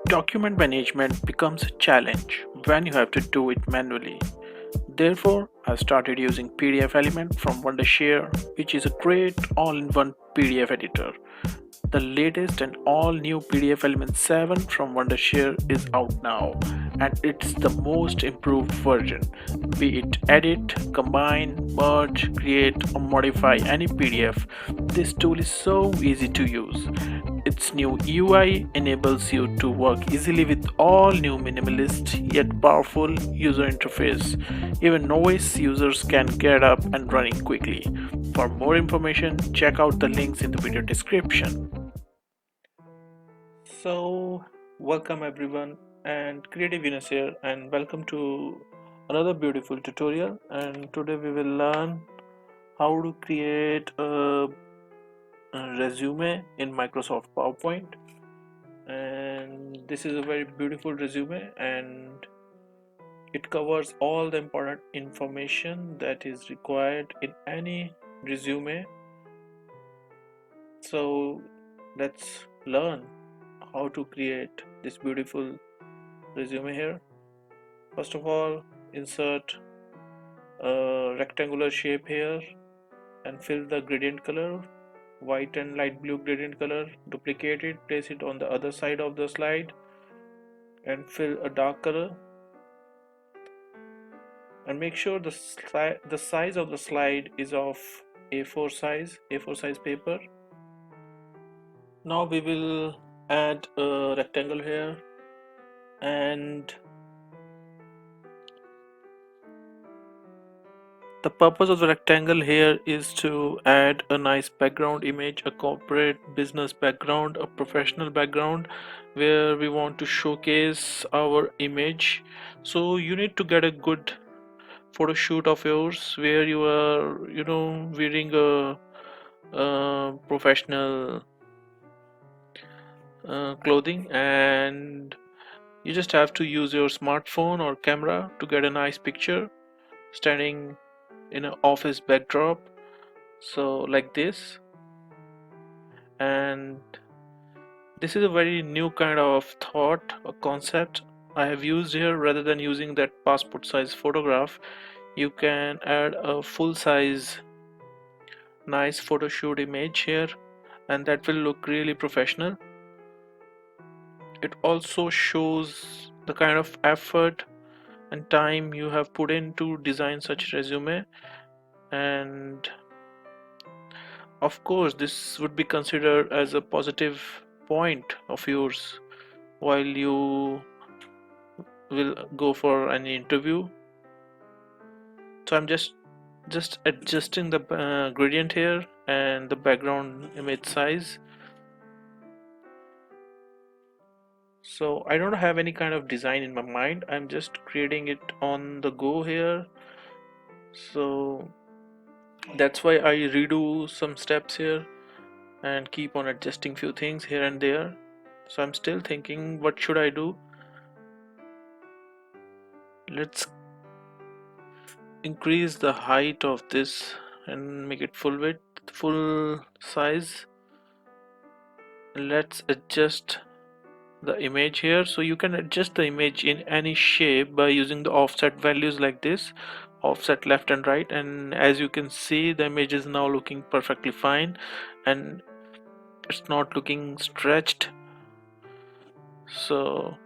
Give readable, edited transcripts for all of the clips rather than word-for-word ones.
Document management becomes a challenge when you have to do it manually. Therefore, I started using PDF Element from Wondershare, which is a great all-in-one PDF editor. The latest and all-new PDF Element 7 from Wondershare is out now, and it's the most improved version. Be it edit, combine, merge, create, or modify any PDF, this tool is so easy to use. Its new UI enables you to work easily with all new minimalist yet powerful user interface. Even novice users can get up and running quickly. For more information, check out the links in the video description. So, welcome everyone, and Creative Venus here, and welcome to another beautiful tutorial. And today we will learn how to create a resume in Microsoft PowerPoint. And this is a very beautiful resume, and it covers all the important information that is required in any resume. So, let's learn how to create this beautiful resume here. First of all, insert a rectangular shape here and fill the gradient color, white and light blue gradient color. Duplicate it, place it on the other side of the slide and fill a dark color, and make sure the size of the slide is of A4 size paper. Now we will add a rectangle here, and the purpose of the rectangle here is to add a nice background image, a corporate business background, a professional background, where we want to showcase our image. So you need to get a good photo shoot of yours where you are, wearing a professional clothing, and you just have to use your smartphone or camera to get a nice picture standing in an office backdrop, so like this. And this is a very new kind of thought, a concept I have used here. Rather than using that passport size photograph, you can add a full size nice photo shoot image here, and that will look really professional. It also shows the kind of effort and time you have put in to design such resume, and of course this would be considered as a positive point of yours while you will go for an interview. So I'm just adjusting the gradient here and the background image size. So I don't have any kind of design in my mind, I'm just creating it on the go here. So that's why I redo some steps here and keep on adjusting few things here and there. So I'm still thinking, what should I do? Let's increase the height of this and make it full width, full size. Let's adjust the image here. So you can adjust the image in any shape by using the offset values like this, offset left and right, and as you can see the image is now looking perfectly fine and it's not looking stretched. So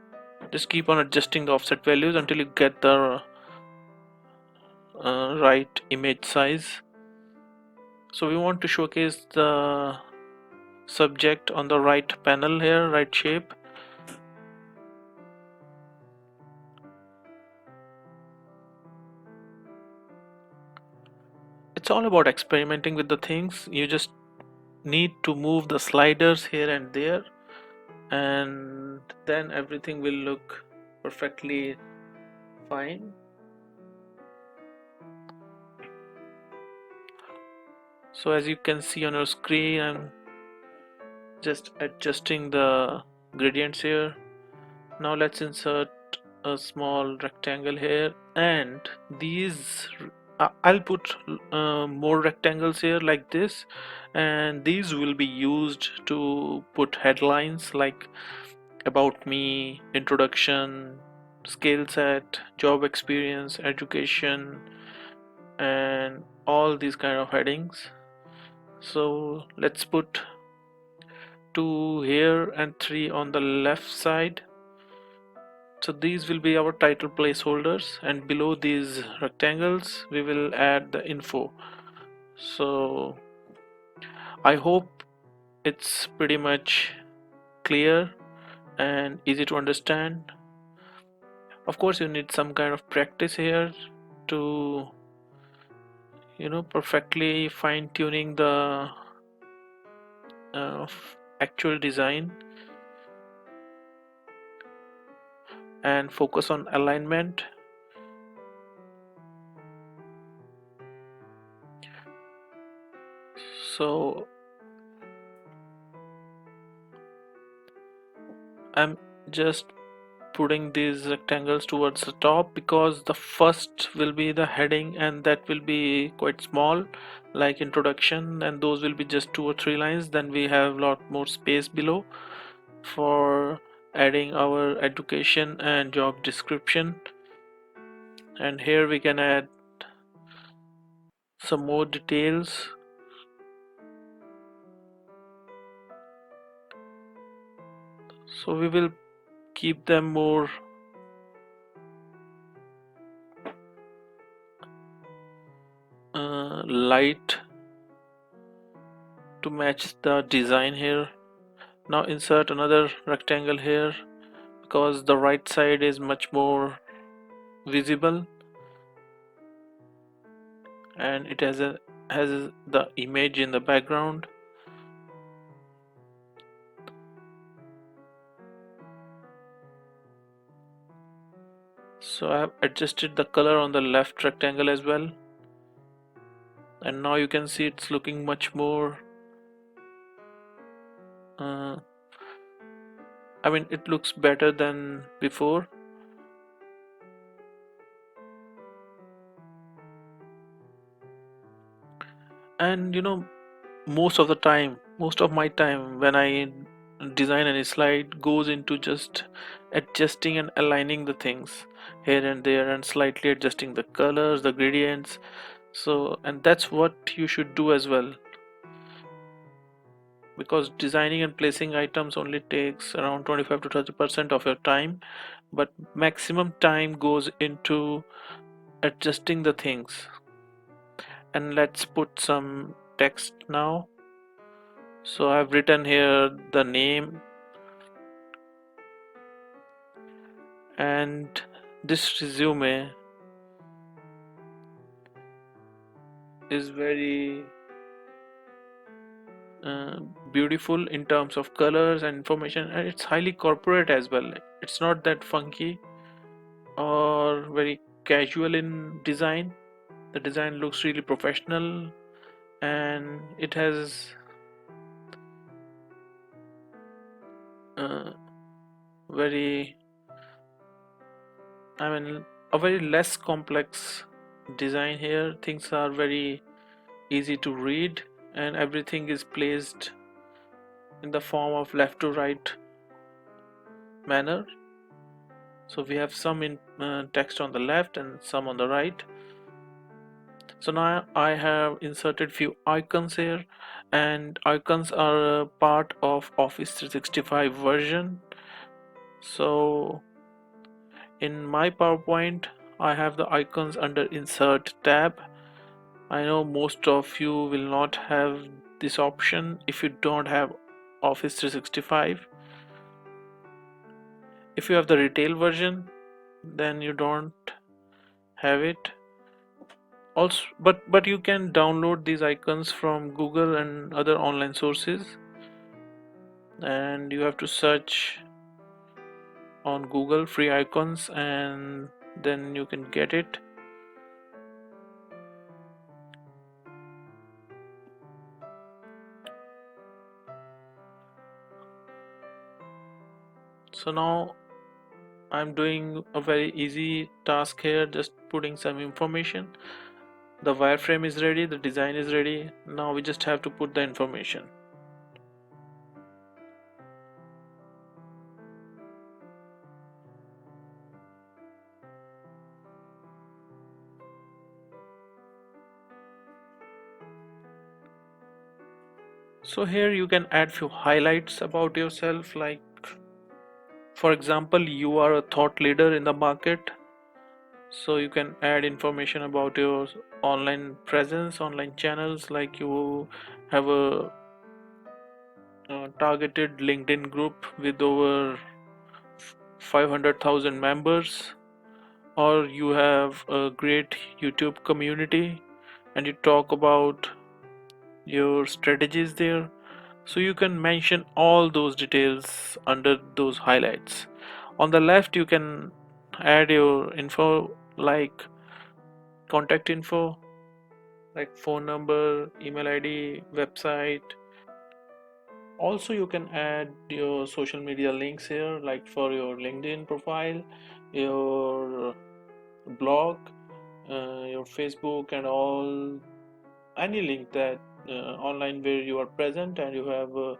just keep on adjusting the offset values until you get the right image size. So we want to showcase the subject on the right panel here, right shape. It's all about experimenting with the things. You just need to move the sliders here and there, and then everything will look perfectly fine. So as you can see on your screen, I'm just adjusting the gradients here. Now let's insert a small rectangle here, and these I'll put more rectangles here like this, and these will be used to put headlines like about me, introduction, skill set, job experience, education, and all these kind of headings. So let's put 2 here and 3 on the left side. So these will be our title placeholders, and below these rectangles we will add the info. So I hope it's pretty much clear and easy to understand. Of course you need some kind of practice here to perfectly fine tuning the actual design and focus on alignment. So I'm just putting these rectangles towards the top because the first will be the heading and that will be quite small, like introduction, and those will be just 2 or 3 lines. Then we have a lot more space below for adding our education and job description, and here we can add some more details. So we will keep them more light to match the design here. Now insert another rectangle here because the right side is much more visible and it has the image in the background. So I have adjusted the color on the left rectangle as well, and now you can see it's looking much more I mean it looks better than before. And most of my time when I design any slide goes into just adjusting and aligning the things here and there and slightly adjusting the colors, the gradients. So, and that's what you should do as well, because designing and placing items only takes around 25 to 30% of your time, but maximum time goes into adjusting the things. And let's put some text now. So I've written here the name, and this resume is very uh, beautiful in terms of colors and information, and it's highly corporate as well. It's not that funky or very casual in design. The design looks really professional, and it has uh, very I mean a very less complex design here. Things are very easy to read and everything is placed in the form of left to right manner. So we have some text on the left and some on the right. So now I have inserted few icons here, and icons are a part of Office 365 version. So in my PowerPoint I have the icons under Insert tab. I know most of you will not have this option if you don't have Office 365. If you have the retail version, then you don't have it. Also, but you can download these icons from Google and other online sources, and you have to search on Google free icons and then you can get it. So now I'm doing a very easy task here, just putting some information. The wireframe is ready, the design is ready. Now we just have to put the information. So here you can add few highlights about yourself, like for example, you are a thought leader in the market, so you can add information about your online presence, online channels, like you have a targeted LinkedIn group with over 500,000 members, or you have a great YouTube community and you talk about your strategies there. So you can mention all those details under those highlights. On the left you can add your info, like contact info, like phone number, email ID, website. Also you can add your social media links here, like for your LinkedIn profile, your blog, your Facebook, and all, any link that online where you are present and you have a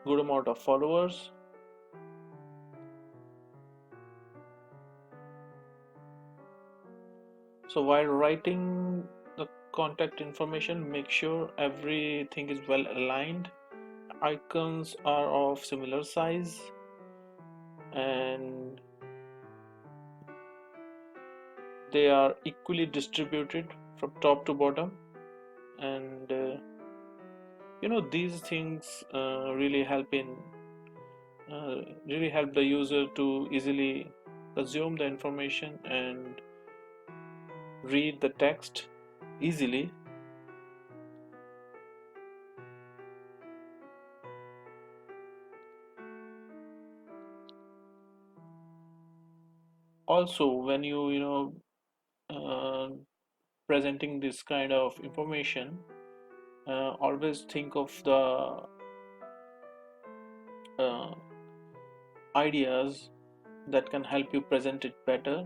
good amount of followers. So while writing the contact information, make sure everything is well aligned. Icons are of similar size and they are equally distributed from top to bottom. And these things really help the user to easily consume the information and read the text easily. Also, when uh, presenting this kind of information, always think of the uh, ideas that can help you present it better.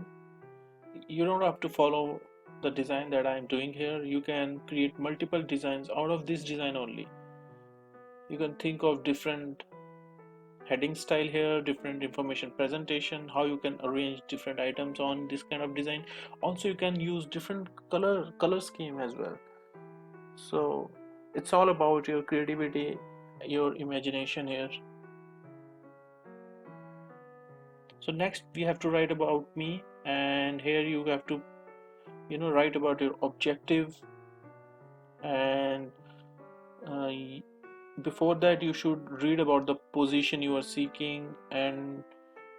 You don't have to follow the design that I'm doing here. You can create multiple designs out of this design only. You can think of different heading style here, different information presentation, how you can arrange different items on this kind of design. Also you can use different color scheme as well. So it's all about your creativity, your imagination here. So next we have to write about me, and here you have to write about your objective, and uh, before that you should read about the position you are seeking and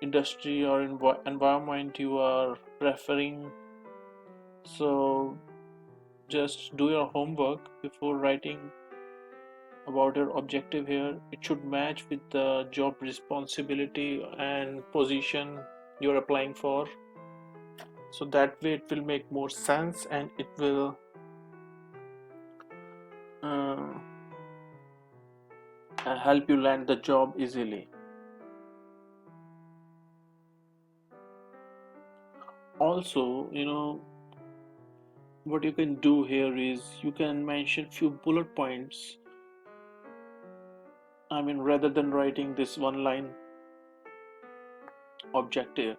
industry or environment you are preferring. So just do your homework before writing about your objective here. It should match with the job responsibility and position you're applying for, so that way it will make more sense and it will uh, help you land the job easily. Also, what you can do here is you can mention few bullet points. I mean, rather than writing this one line objective,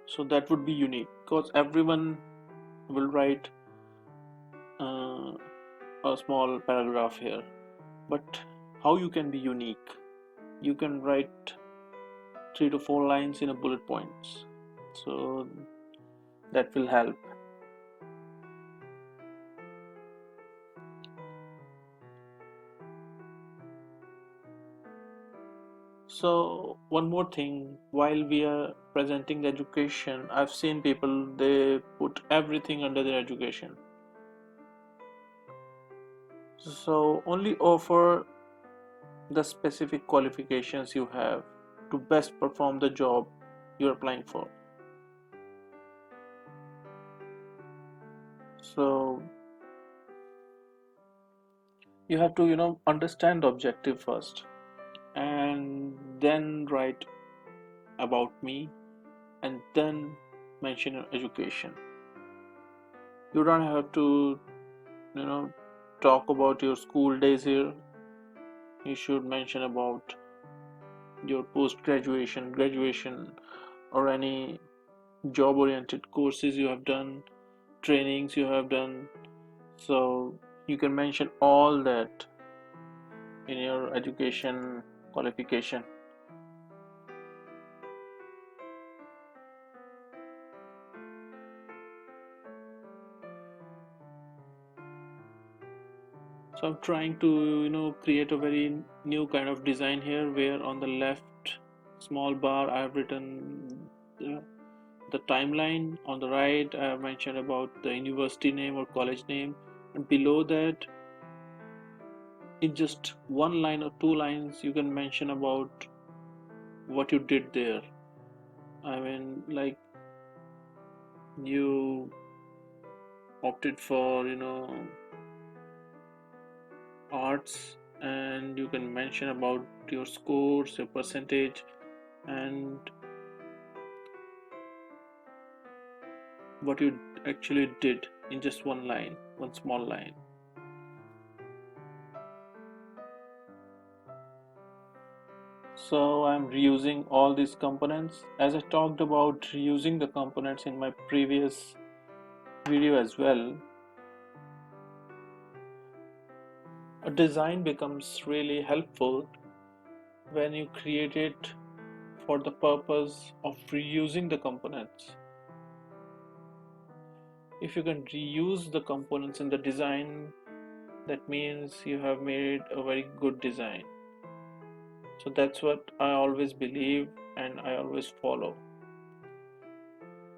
so that would be unique, because everyone will write uh, a small paragraph here, but how you can be unique? You can write 3 to 4 lines in a bullet points, so that will help. So one more thing, while we are presenting the education, I've seen people, they put everything under their education. So only offer the specific qualifications you have to best perform the job you're applying for. So you have to understand the objective first, and then write about me, and then mention your education. You don't have to you know talk about your school days here. You should mention about your post graduation, graduation, or any job oriented courses you have done, trainings you have done. So you can mention all that in your education qualification. So I'm trying to create a very new kind of design here, where on the left small bar I have written the timeline. On the right I have mentioned about the university name or college name, and below that in just one line or two lines you can mention about what you did there. I mean, like, you opted for arts, and you can mention about your scores, your percentage, and what you actually did in just one line, one small line. So I'm reusing all these components, as I talked about reusing the components in my previous video as well. A design becomes really helpful when you create it for the purpose of reusing the components. If you can reuse the components in the design, that means you have made a very good design. So that's what I always believe and I always follow.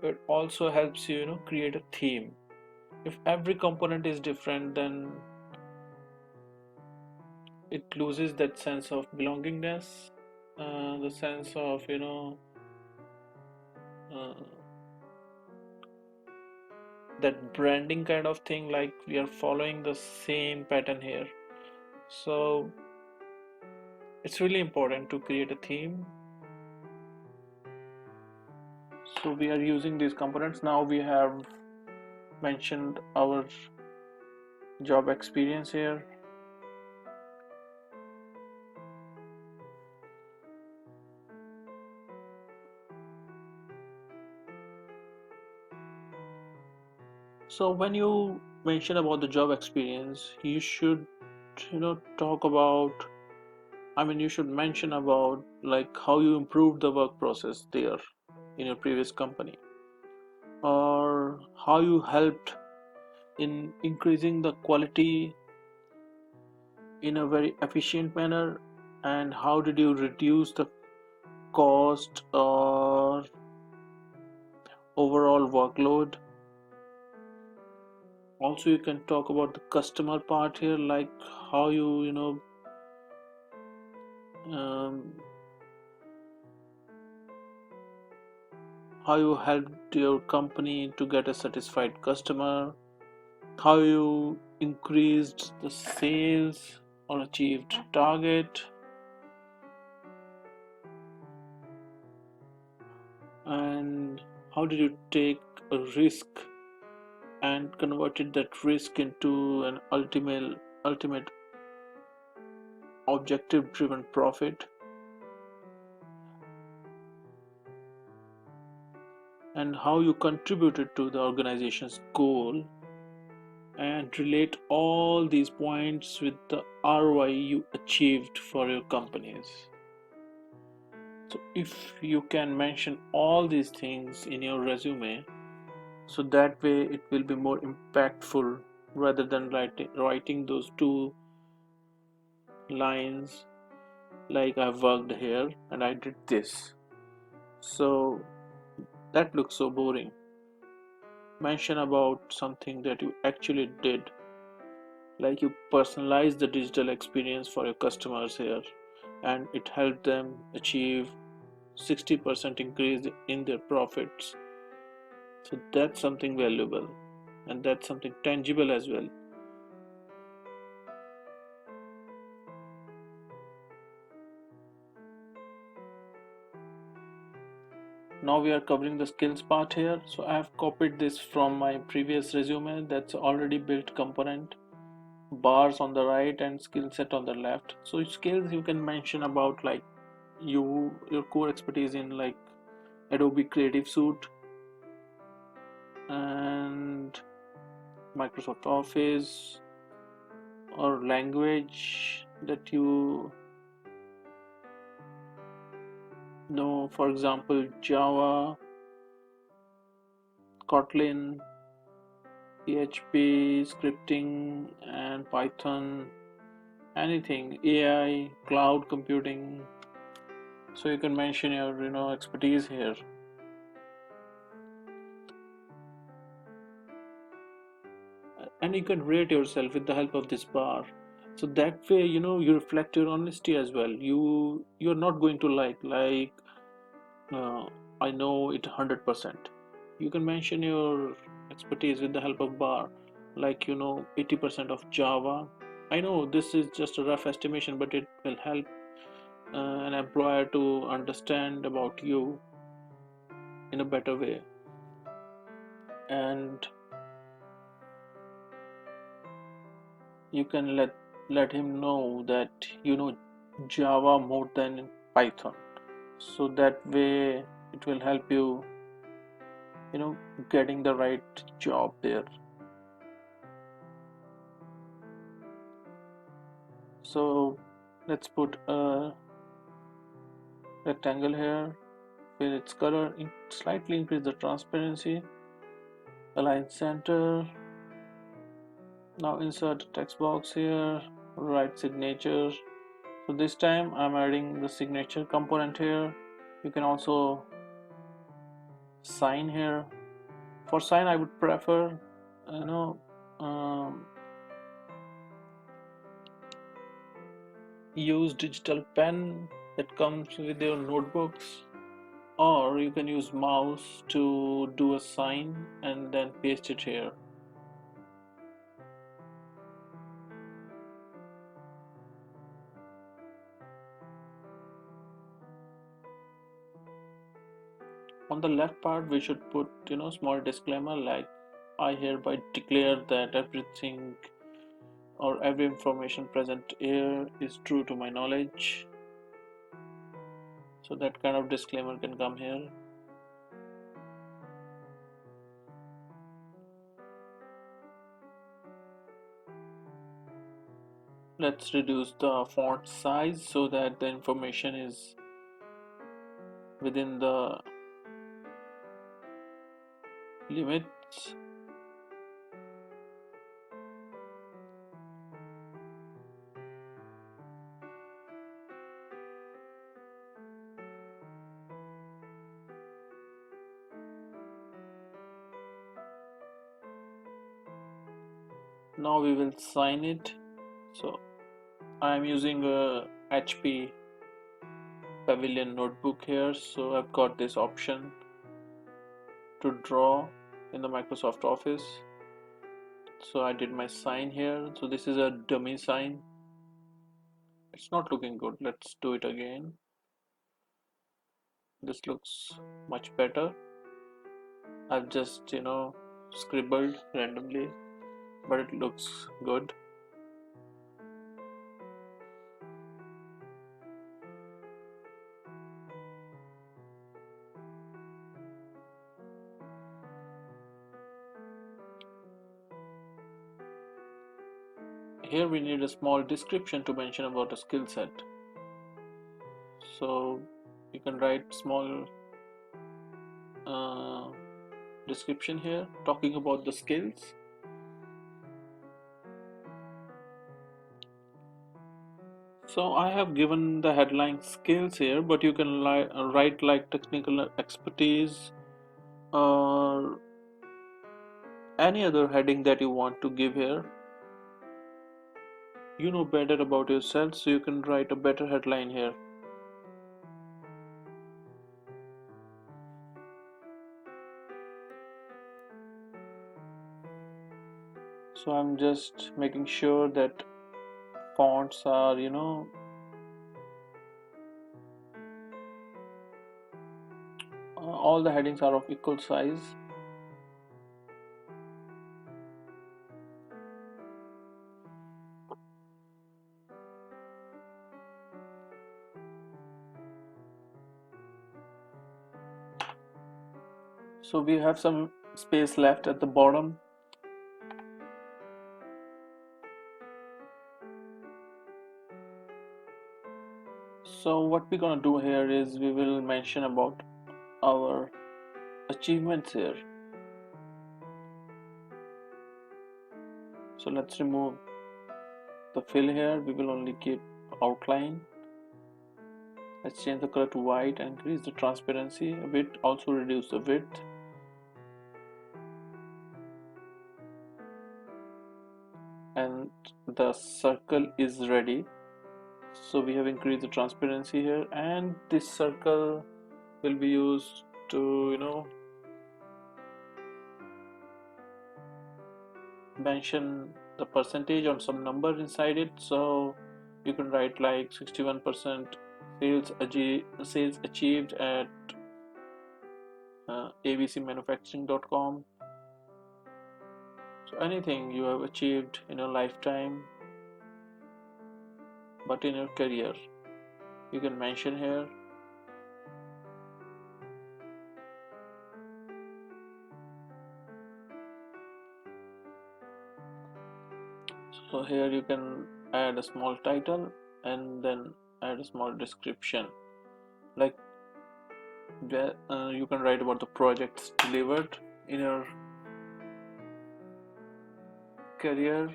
It also helps you create a theme. If every component is different, then it loses that sense of belongingness, the sense of uh, that branding kind of thing, like we are following the same pattern here. So it's really important to create a theme. So we are using these components. Now we have mentioned our job experience here. So when you mention about the job experience, you should talk about, I mean, you should mention about like how you improved the work process there in your previous company, or how you helped in increasing the quality in a very efficient manner, and how did you reduce the cost or overall workload. Also you can talk about the customer part here, like how um, how you helped your company to get a satisfied customer, how you increased the sales or achieved target, and how did you take a risk and converted that risk into an ultimate objective driven profit, and how you contributed to the organization's goal, and relate all these points with the ROI you achieved for your companies. So if you can mention all these things in your resume, so that way it will be more impactful rather than writing those two lines like I worked here and I did this. So that looks so boring. Mention about something that you actually did, like you personalize the digital experience for your customers here, and it helped them achieve 60% increase in their profits. So that's something valuable, and that's something tangible as well. Now we are covering the skills part here. So I have copied this from my previous resume. That's already built component, bars on the right and skill set on the left. So skills you can mention about like your core expertise in like Adobe Creative Suite and Microsoft Office, or language that you know, for example, Java, Kotlin, PHP, scripting, and Python, anything, AI, cloud computing. So you can mention your, expertise here. And you can rate yourself with the help of this bar. So that way, you reflect your honesty as well. You're not going to uh, I know it 100%. You can mention your expertise with the help of bar, like 80% of Java. I know this is just a rough estimation, but it will help an employer to understand about you in a better way. And you can let him know that you know Java more than Python. So that way it will help you, getting the right job there. So let's put a rectangle here with its color, slightly increase the transparency, align center. Now insert a text box here, write signature. So this time I'm adding the signature component here. You can also sign here. For sign I would prefer, you know um, use digital pen that comes with your notebooks, or you can use mouse to do a sign and then paste it here. On the left part we should put small disclaimer like, I hereby declare that everything or every information present here is true to my knowledge. So that kind of disclaimer can come here. Let's reduce the font size so that the information is within the limits. Now we will sign it. So I am using a HP Pavilion notebook here, so I've got this option to draw in the Microsoft Office. So I did my sign here. So this is a dummy sign. It's not looking good. Let's do it again. This looks much better. I've just scribbled randomly, but it looks good. Here we need a small description to mention about a skill set. So you can write small description here talking about the skills. So I have given the headline skills here, but you can write like technical expertise or any other heading that you want to give here. You know better about yourself, so you can write a better headline here. So I'm just making sure that fonts are all the headings are of equal size. So we have some space left at the bottom. So what we're gonna do here is we will mention about our achievements here. So let's remove the fill here. We will only keep outline. Let's change the color to white and increase the transparency a bit, also reduce the width. And the circle is ready. So we have increased the transparency here, and this circle will be used to mention the percentage or some number inside it. So you can write like 61% sales achieved at abcmanufacturing.com. So anything you have achieved in your lifetime but in your career, you can mention here. So here you can add a small title and then add a small description, like you can write about the projects delivered in your career.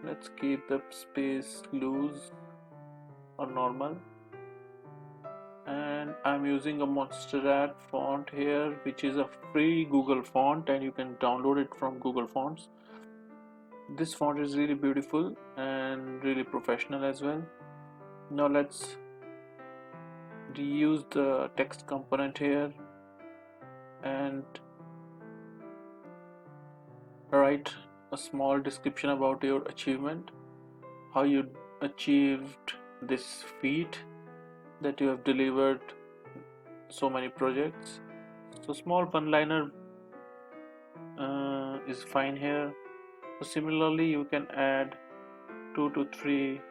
Let's keep the space loose or normal, and I'm using a Montserrat font here, which is a free Google font, and you can download it from Google Fonts. This font is really beautiful and really professional as well. Now let's reuse the text component here and write a small description about your achievement, how you achieved this feat, that you have delivered so many projects. So small one-liner is fine here. So similarly you can add 2 to 3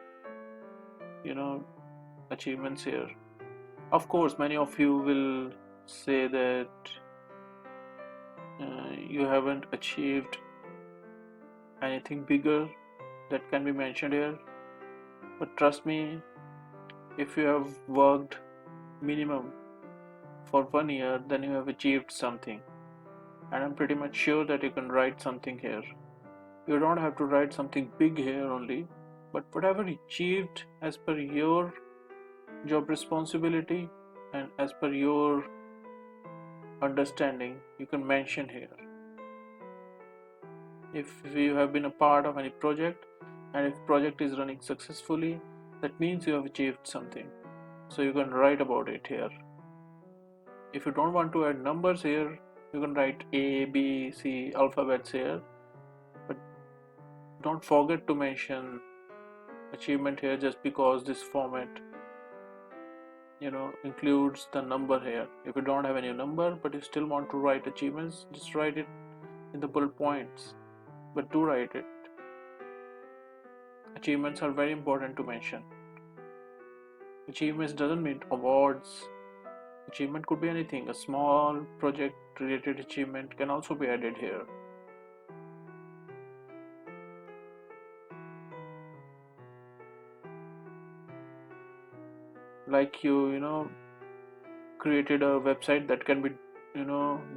achievements here. Of course many of you will say that you haven't achieved anything bigger that can be mentioned here, but trust me, if you have worked minimum for 1 year, then you have achieved something, and I'm pretty much sure that you can write something here. You don't have to write something big here only, but whatever achieved as per your job responsibility and as per your understanding, you can mention here. If you have been a part of any project and if project is running successfully, that means you have achieved something, so you can write about it here. If you don't want to add numbers here, you can write A, B, C alphabets here, but don't forget to mention achievement here, just because this format includes the number here. If you don't have any number but you still want to write achievements, just write it in the bullet points, but do write it. Achievements are very important to mention. Achievements doesn't mean awards. Achievement could be anything. A small project related achievement can also be added here. Like you created a website that can be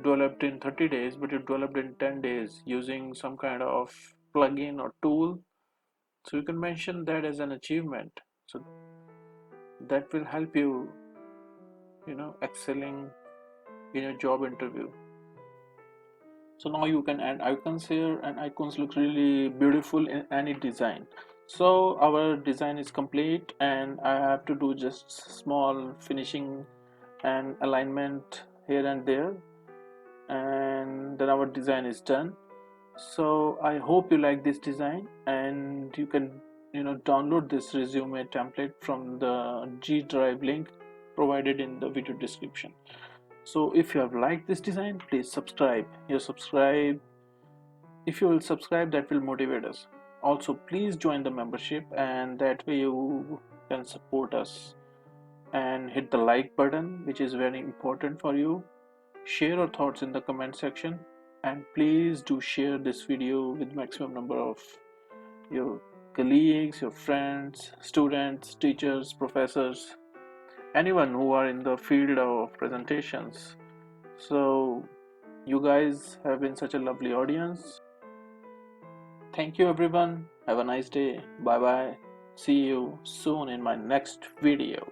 developed in 30 days, but you developed in 10 days using some kind of plugin or tool, so you can mention that as an achievement. So that will help you excelling in your job interview. So now you can add icons here, and icons look really beautiful in any design. So our design is complete, and I have to do just small finishing and alignment here and there, and then our design is done. So I hope you like this design, and you can download this resume template from the G Drive link provided in the video description. So if you have liked this design, please subscribe. If you will subscribe, that will motivate us. Also, please join the membership, and that way you can support us, and hit the like button, which is very important for you. Share your thoughts in the comment section, and please do share this video with maximum number of your colleagues, your friends, students, teachers, professors, anyone who are in the field of presentations. So you guys have been such a lovely audience. Thank you everyone. Have a nice day. Bye bye. See you soon in my next video.